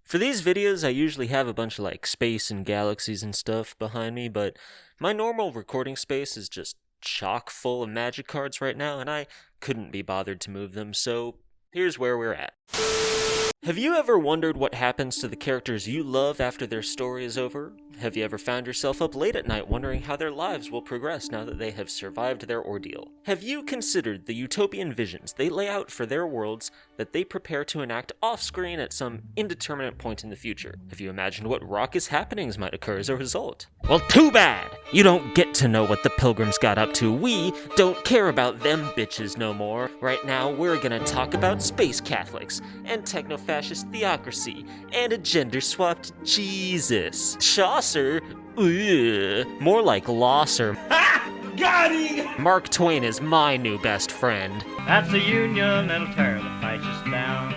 For these videos, I usually have a bunch of space and galaxies and stuff behind me, but my normal recording space is just chock full of magic cards right now, and I couldn't be bothered to move them, so here's where we're at. Have you ever wondered what happens to the characters you love after their story is over? Have you ever found yourself up late at night wondering how their lives will progress now that they have survived their ordeal? Have you considered the utopian visions they lay out for their worlds that they prepare to enact off-screen at some indeterminate point in the future? Have you imagined what raucous happenings might occur as a result? Well, too bad! You don't get to know what the Pilgrims got up to. We don't care about them bitches no more. Right now, we're gonna talk about space Catholics, and techno-fascist theocracy, and a gender-swapped Jesus. Chaucer? Ugh. More like Losser. Ha! Got him! Mark Twain is my new best friend. That's a union that'll tear the fascists down.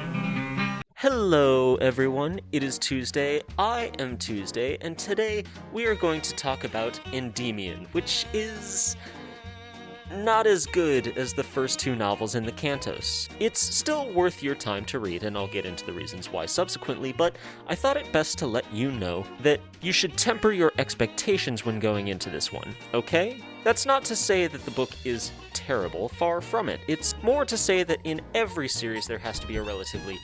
Hello everyone, it is Tuesday, I am Tuesday, and today we are going to talk about Endymion, which is not as good as the first two novels in the Cantos. It's still worth your time to read, and I'll get into the reasons why subsequently, but I thought it best to let you know that you should temper your expectations when going into this one, okay? That's not to say that the book is terrible, far from it. It's more to say that in every series there has to be a relatively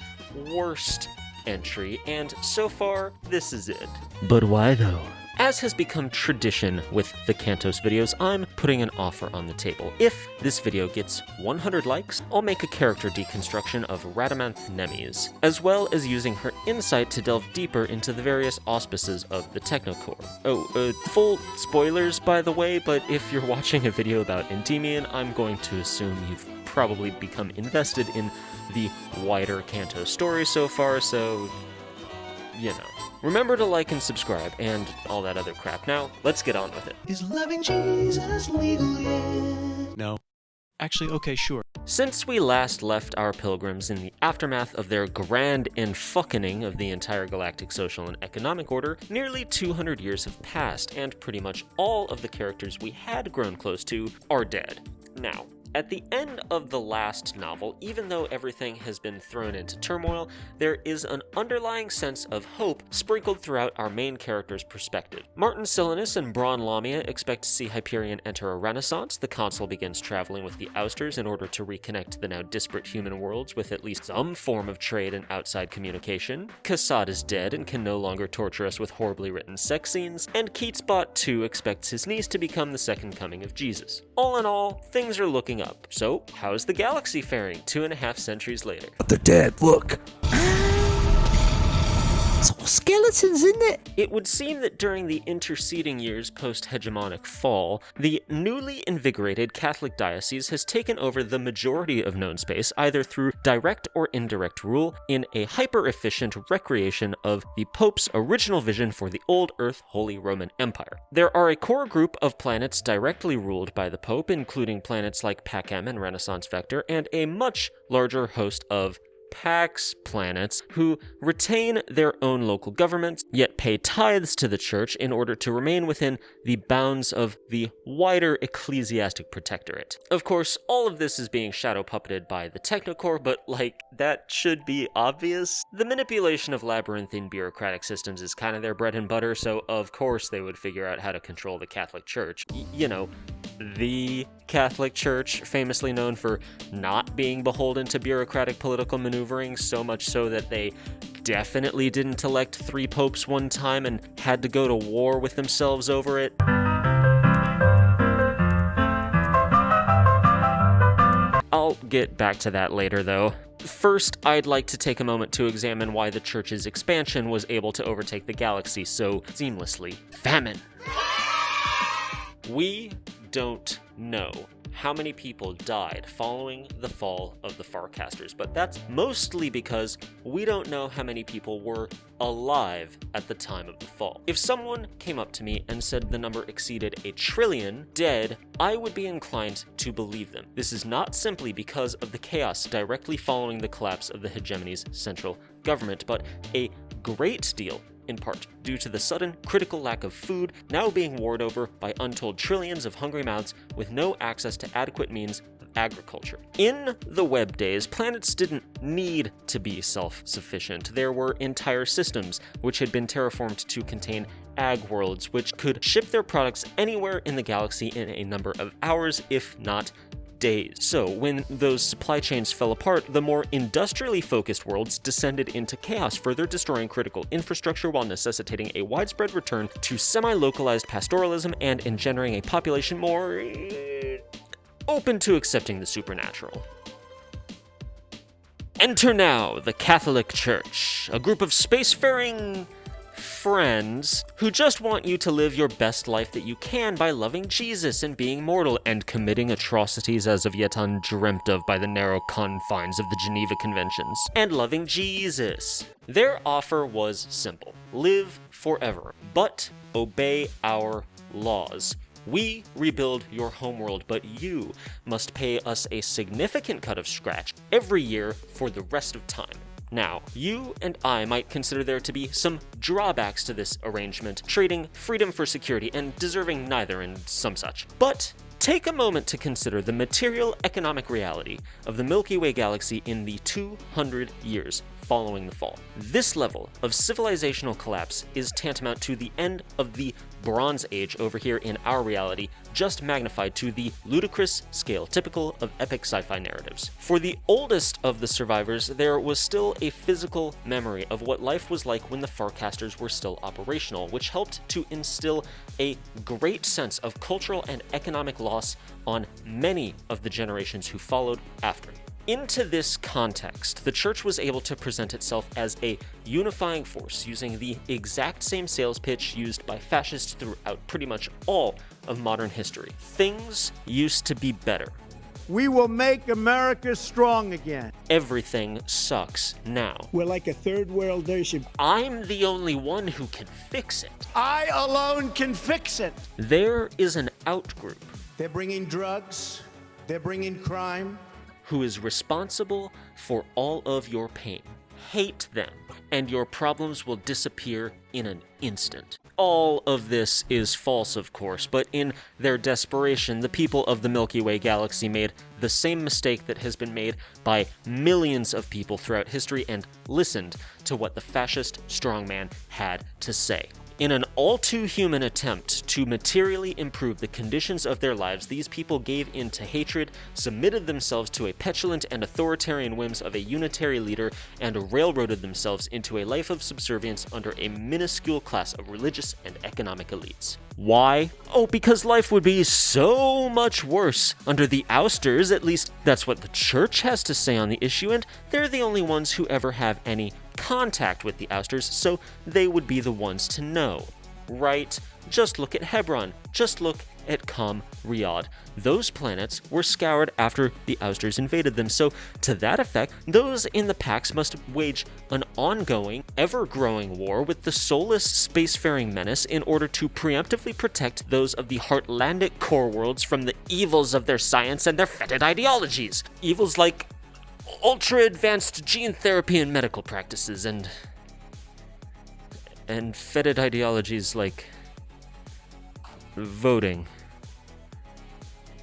worst entry, and so far, this is it. But why though? As has become tradition with the Cantos videos, I'm putting an offer on the table. If this video gets 100 likes, I'll make a character deconstruction of Radamanth Nemes, as well as using her insight to delve deeper into the various auspices of the Technocore. Full spoilers by the way, but if you're watching a video about Endymion, I'm going to assume you've probably become invested in the wider Cantos story so far, so you know. Remember to like and subscribe, and all that other crap. Now, let's get on with it. Is loving Jesus legal yet? No. Actually, okay, sure. Since we last left our pilgrims in the aftermath of their grand enfucking of the entire galactic social and economic order, nearly 200 years have passed, and pretty much all of the characters we had grown close to are dead. Now, at the end of the last novel, even though everything has been thrown into turmoil, there is an underlying sense of hope sprinkled throughout our main character's perspective. Martin Silenus and Bron Lamia expect to see Hyperion enter a renaissance. The consul begins traveling with the Ousters in order to reconnect the now disparate human worlds with at least some form of trade and outside communication. Cassad is dead and can no longer torture us with horribly written sex scenes, and Keatsbot 2 expects his niece to become the second coming of Jesus. All in all, things are looking up. So, how's the galaxy faring 2.5 centuries later? But they're dead, look. It's all skeletons, isn't it? It would seem that during the interceding years post-hegemonic fall, the newly invigorated Catholic diocese has taken over the majority of known space, either through direct or indirect rule, in a hyper-efficient recreation of the Pope's original vision for the old Earth Holy Roman Empire. There are a core group of planets directly ruled by the Pope, including planets like Pacem and Renaissance Vector, and a much larger host of Pax planets who retain their own local governments, yet pay tithes to the church in order to remain within the bounds of the wider ecclesiastic protectorate. Of course, all of this is being shadow puppeted by the Technocore, but that should be obvious. The manipulation of labyrinthine bureaucratic systems is kind of their bread and butter, so of course they would figure out how to control the Catholic Church. You know, the Catholic Church, famously known for not being beholden to bureaucratic political maneuvering, so much so that they definitely didn't elect 3 popes one time and had to go to war with themselves over it. I'll get back to that later, though. First, I'd like to take a moment to examine why the Church's expansion was able to overtake the galaxy so seamlessly. Famine! We don't know how many people died following the fall of the Farcasters, but that's mostly because we don't know how many people were alive at the time of the fall. If someone came up to me and said the number exceeded 1 trillion dead, I would be inclined to believe them. This is not simply because of the chaos directly following the collapse of the hegemony's central government, but a great deal in part due to the sudden critical lack of food now being warred over by untold trillions of hungry mouths with no access to adequate means of agriculture. In the web days, planets didn't need to be self-sufficient. There were entire systems which had been terraformed to contain ag worlds, which could ship their products anywhere in the galaxy in a number of hours, if not days. So when those supply chains fell apart, the more industrially focused worlds descended into chaos, further destroying critical infrastructure while necessitating a widespread return to semi-localized pastoralism and engendering a population more open to accepting the supernatural. Enter now the Catholic Church, a group of spacefaring friends who just want you to live your best life that you can by loving Jesus and being mortal and committing atrocities as of yet undreamt of by the narrow confines of the Geneva Conventions, and loving Jesus. Their offer was simple: live forever, but obey our laws. We rebuild your homeworld, but you must pay us a significant cut of scratch every year for the rest of time. Now, you and I might consider there to be some drawbacks to this arrangement, trading freedom for security and deserving neither and some such. But take a moment to consider the material economic reality of the Milky Way galaxy in the 200 years following the fall. This level of civilizational collapse is tantamount to the end of the Bronze Age over here in our reality, just magnified to the ludicrous scale typical of epic sci-fi narratives. For the oldest of the survivors, there was still a physical memory of what life was like when the Farcasters were still operational, which helped to instill a great sense of cultural and economic loss on many of the generations who followed after. Into this context, the church was able to present itself as a unifying force, using the exact same sales pitch used by fascists throughout pretty much all of modern history. Things used to be better. We will make America strong again. Everything sucks now. We're like a third world nation. I'm the only one who can fix it. I alone can fix it. There is an outgroup They're bringing drugs. They're bringing crime. who is responsible for all of your pain. Hate them, and your problems will disappear in an instant. All of this is false, of course, but in their desperation, the people of the Milky Way galaxy made the same mistake that has been made by millions of people throughout history and listened to what the fascist strongman had to say. In an all-too-human attempt to materially improve the conditions of their lives, these people gave in to hatred, submitted themselves to a petulant and authoritarian whims of a unitary leader, and railroaded themselves into a life of subservience under a minuscule class of religious and economic elites. Why? Oh, because life would be so much worse under the ousters. At least that's what the church has to say on the issue, and they're the only ones who ever have any contact with the ousters, so they would be the ones to know, right? Just look at Hebron. Just look at Riyadh. Those planets were scoured after the ousters invaded them, so to that effect, those in the Pax must wage an ongoing, ever-growing war with the soulless spacefaring menace in order to preemptively protect those of the Heartlandic core worlds from the evils of their science and their fetid ideologies. Evils like ultra-advanced gene therapy and medical practices, and fetid ideologies like voting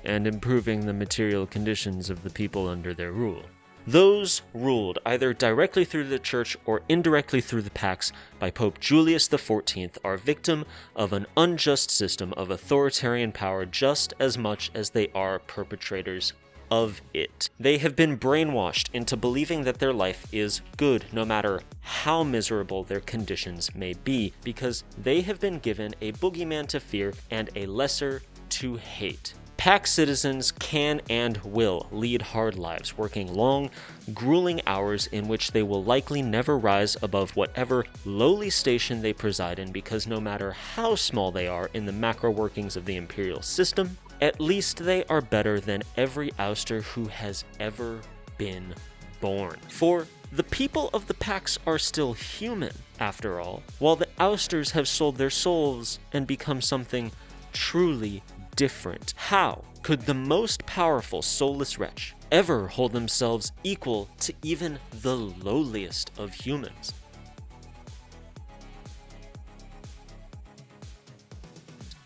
and improving the material conditions of the people under their rule. Those ruled either directly through the church or indirectly through the Pax by Pope Julius XIV are victim of an unjust system of authoritarian power just as much as they are perpetrators of it. They have been brainwashed into believing that their life is good, no matter how miserable their conditions may be, because they have been given a boogeyman to fear and a lesser to hate. Pax citizens can and will lead hard lives, working long, grueling hours in which they will likely never rise above whatever lowly station they preside in, because no matter how small they are in the macro workings of the imperial system, at least they are better than every ouster who has ever been born. For the people of the Pax are still human, after all, while the ousters have sold their souls and become something truly different. How could the most powerful soulless wretch ever hold themselves equal to even the lowliest of humans?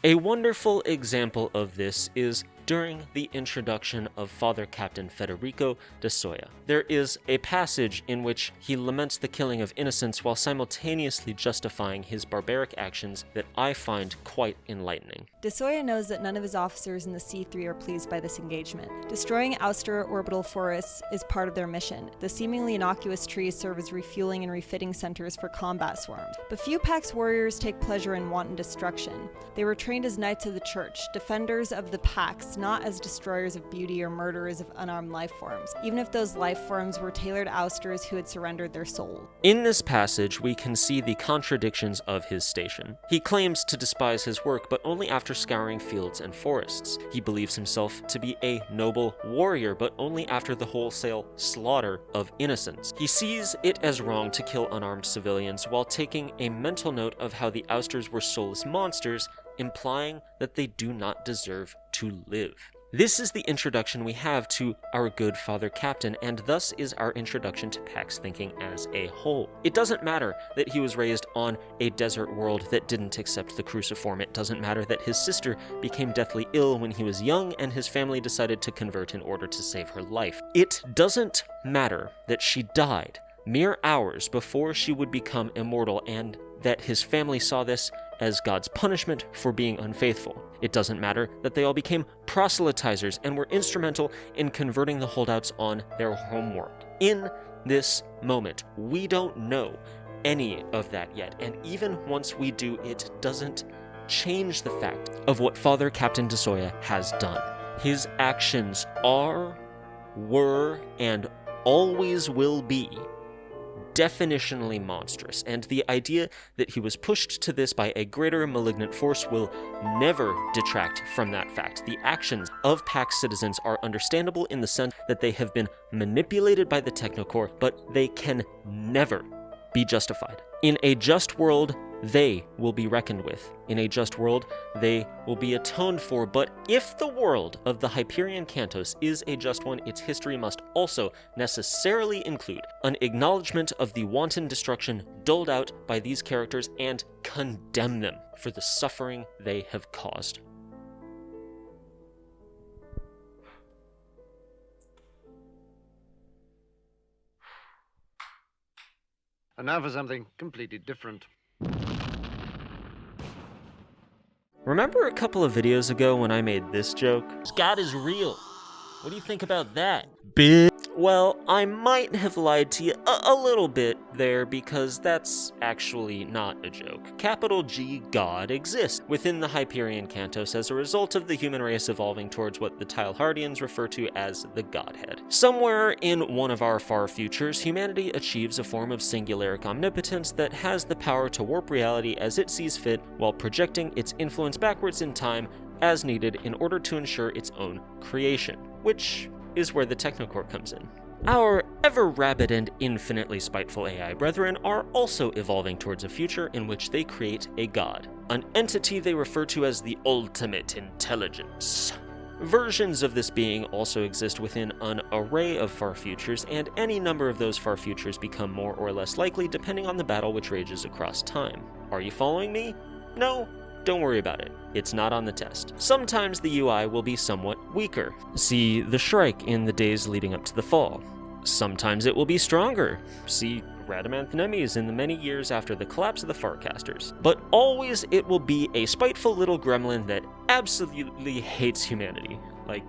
A wonderful example of this is during the introduction of Father Captain Federico de Soia. There is a passage in which he laments the killing of innocents while simultaneously justifying his barbaric actions that I find quite enlightening. De Soia knows that none of his officers in the C3 are pleased by this engagement. Destroying Auster orbital forests is part of their mission. The seemingly innocuous trees serve as refueling and refitting centers for combat swarms. But few Pax warriors take pleasure in wanton destruction. They were trained as knights of the church, defenders of the Pax, not as destroyers of beauty or murderers of unarmed life forms, even if those life forms were tailored ousters who had surrendered their soul. In this passage, we can see the contradictions of his station. He claims to despise his work, but only after scouring fields and forests. He believes himself to be a noble warrior, but only after the wholesale slaughter of innocents. He sees it as wrong to kill unarmed civilians while taking a mental note of how the ousters were soulless monsters, implying that they do not deserve to live. This is the introduction we have to our good Father Captain, and thus is our introduction to Pax thinking as a whole. It doesn't matter that he was raised on a desert world that didn't accept the cruciform. It doesn't matter that his sister became deathly ill when he was young and his family decided to convert in order to save her life. It doesn't matter that she died mere hours before she would become immortal, and that his family saw this as God's punishment for being unfaithful. It doesn't matter that they all became proselytizers and were instrumental in converting the holdouts on their homeworld. In this moment, we don't know any of that yet, and even once we do, it doesn't change the fact of what Father Captain de Soia has done. His actions are, were, and always will be definitionally monstrous, and the idea that he was pushed to this by a greater malignant force will never detract from that fact. The actions of Pax citizens are understandable in the sense that they have been manipulated by the Technocore, but they can never be justified. In a just world, they will be reckoned with. In a just world, they will be atoned for. But if the world of the Hyperion Cantos is a just one, its history must also necessarily include an acknowledgement of the wanton destruction doled out by these characters and condemn them for the suffering they have caused. And now for something completely different. Remember a couple of videos ago when I made this joke? God is real. What do you think about that? Bitch. Well, I might have lied to you a little bit there, because that's actually not a joke. Capital G God exists within the Hyperion Cantos as a result of the human race evolving towards what the Teilhardians refer to as the Godhead. Somewhere in one of our far futures, humanity achieves a form of singularic omnipotence that has the power to warp reality as it sees fit while projecting its influence backwards in time as needed in order to ensure its own creation, which is where the Technocore comes in. Our ever-rabid and infinitely spiteful AI brethren are also evolving towards a future in which they create a god, an entity they refer to as the ultimate intelligence. Versions of this being also exist within an array of far futures, and any number of those far futures become more or less likely depending on the battle which rages across time. Are you following me? No? Don't worry about it. It's not on the test. Sometimes the UI will be somewhat weaker. See the Shrike in the days leading up to the fall. Sometimes it will be stronger. See Radamanth Nemes in the many years after the collapse of the Farcasters. But always it will be a spiteful little gremlin that absolutely hates humanity. Like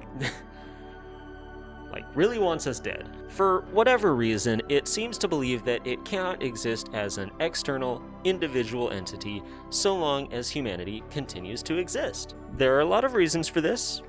really wants us dead. For whatever reason, it seems to believe that it cannot exist as an external, individual entity so long as humanity continues to exist. There are a lot of reasons for this.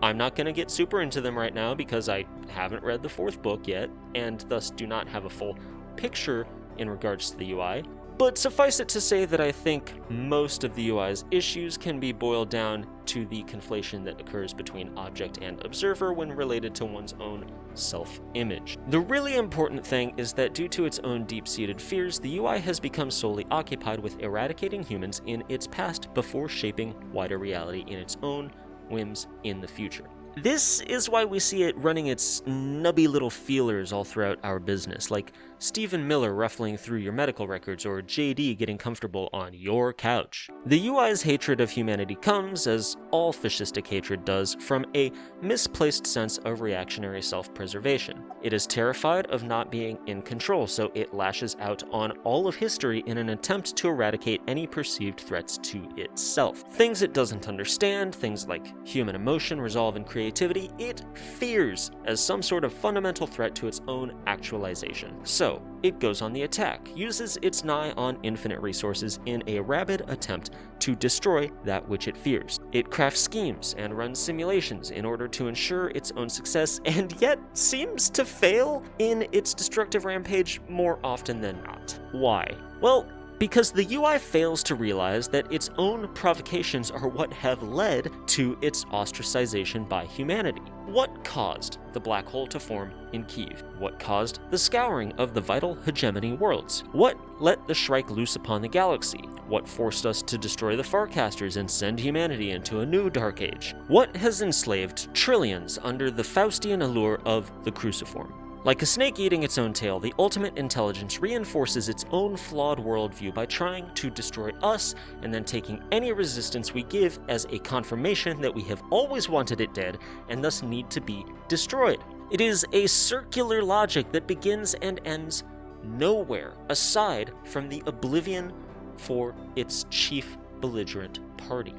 I'm not going to get super into them right now because I haven't read the fourth book yet, and thus do not have a full picture in regards to the UI. But suffice it to say that I think most of the UI's issues can be boiled down to the conflation that occurs between object and observer when related to one's own self-image. The really important thing is that due to its own deep-seated fears, the UI has become solely occupied with eradicating humans in its past before shaping wider reality in its own whims in the future. This is why we see it running its nubby little feelers all throughout our business, like Stephen Miller ruffling through your medical records, or JD getting comfortable on your couch. The UI's hatred of humanity comes, as all fascistic hatred does, from a misplaced sense of reactionary self-preservation. It is terrified of not being in control, so it lashes out on all of history in an attempt to eradicate any perceived threats to itself. Things it doesn't understand, things like human emotion, resolve, and creativity, it fears as some sort of fundamental threat to its own actualization. So, it goes on the attack, uses its nigh on infinite resources in a rabid attempt to destroy that which it fears. It crafts schemes and runs simulations in order to ensure its own success, and yet seems to fail in its destructive rampage more often than not. Why? Well, because the UI fails to realize that its own provocations are what have led to its ostracization by humanity. What caused the black hole to form in Kiev? What caused the scouring of the vital hegemony worlds? What let the Shrike loose upon the galaxy? What forced us to destroy the Farcasters and send humanity into a new dark age? What has enslaved trillions under the Faustian allure of the cruciform? Like a snake eating its own tail, the ultimate intelligence reinforces its own flawed worldview by trying to destroy us and then taking any resistance we give as a confirmation that we have always wanted it dead and thus need to be destroyed. It is a circular logic that begins and ends nowhere aside from the oblivion for its chief belligerent party.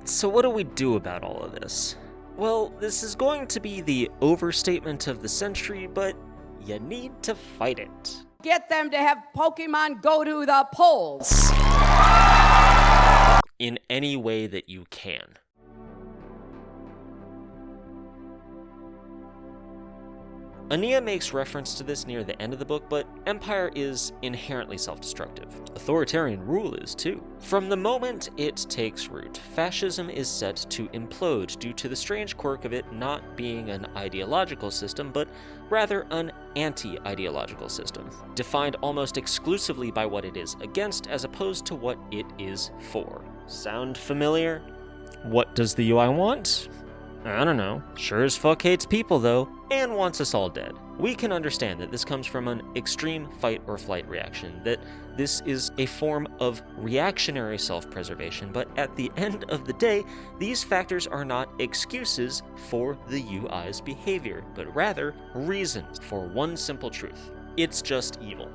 So what do we do about all of this? Well, this is going to be the overstatement of the century, but you need to fight it. Get them to have Pokemon go to the polls. In any way that you can. Ania makes reference to this near the end of the book, but empire is inherently self-destructive. Authoritarian rule is too. From the moment it takes root, fascism is set to implode due to the strange quirk of it not being an ideological system, but rather an anti-ideological system, defined almost exclusively by what it is against as opposed to what it is for. Sound familiar? What does the UI want? I don't know. Sure as fuck hates people though, and wants us all dead. We can understand that this comes from an extreme fight or flight reaction, that this is a form of reactionary self-preservation, but at the end of the day, these factors are not excuses for the UI's behavior, but rather reasons for one simple truth. It's just evil.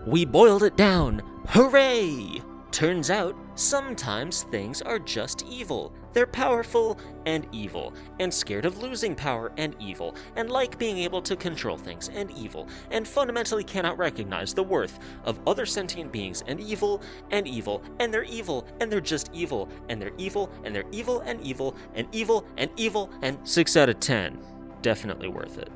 We boiled it down! Hooray! Turns out, sometimes things are just evil. They're powerful and evil, and scared of losing power and evil, and like being able to control things and evil, and fundamentally cannot recognize the worth of other sentient beings and evil, and evil, and they're evil, and they're just evil, and they're evil, and they're evil, and evil, and evil, and evil, and 6 out of 10. Definitely worth it.